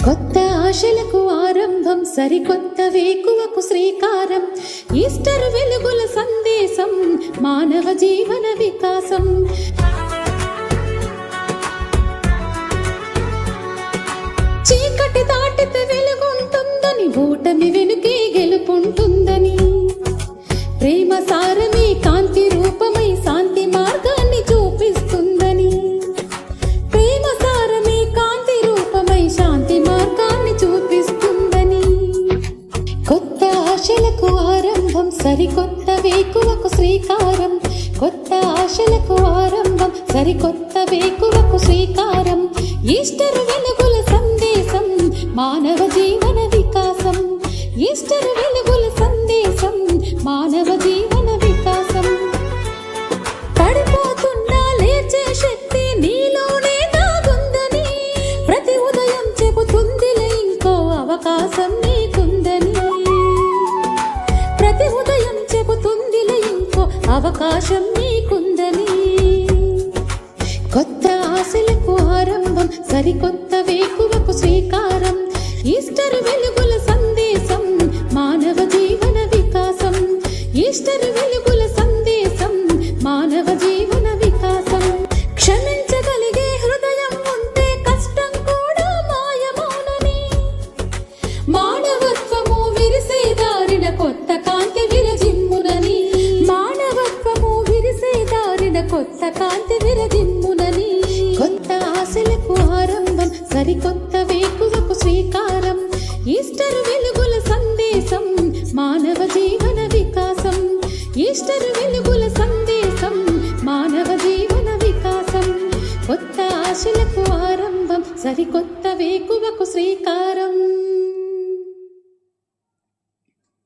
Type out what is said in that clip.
కొత్త ఆశలకు ఆరంభం, సరికొత్త వేకువకు శ్రీకారం. ఈస్టర్ వెలుగుల సందేశం, మానవ జీవన వికాసం. చీకటి దాటితే వెలుగుంటుందని, ఓటమి వెనుకే గెలుపుంటుందని. ప్రేమ సారమే కాంతి రూపమై శాంతి మార్గాన్ని చూపిస్తుందని. ప్రేమ సారమే కాంతి రూపమై శాంతి మార్గాన్ని చూపిస్తుందని. కొత్త ఆశలకు ఆరంభం, సరికొత్త వేకువకు శ్రీకారం. కొత్త ఆశలకు ఆరంభం, సరికొత్త వేకువకు శ్రీకారం. ఈస్టర్ వెలుగుల సందేశం, మానవ జీవన వికాసం. ఈస్టర్ వెలుగుల సందేశం, మానవ జీవన వికాసం. పడిపోతున్నా లేచే శక్తి నీలోనే దాగుందని, ప్రతి ఉదయం చెబుతుందిలే ఇంకో అవకాశం నీకుందని. ప్రతి ఉదయం చెబుతుందిలే ఇంకో అవకాశం నీకుందని. కొత్త ఆశలకు ఆరంభం, సరికొత్త వేకువకు శ్రీకారం. ఈస్టర్ వెలుగుల సందేశం, మానవ జీవన వికాసం. ఈస్టర్ వెలుగుల సందేశం, మానవ జీవన వికాసం. క్షమించగలిగే హృదయం ఉంటే కష్టం కూడా మాయమౌనని. మానవత్వము విరిసే దారిన కొత్త కాంతి విరజిమ్మునని. మానవత్వము విరిసే దారిన కొత్త కాంతి విరజిమ్మునని. కొత్త ఆశలకు ఆరంభం, సరికొత్త వేకువకు శ్రీకారం. ఈస్టర్ వెలుగుల సందేశం, మానవ జీవన వికాసం. ఈస్టర్ వెలుగుల సందేశం, మానవ జీవన వికాసం. కొత్త ఆశలకు ఆరంభం, సరికొత్త వేకువకు శ్రీకారం.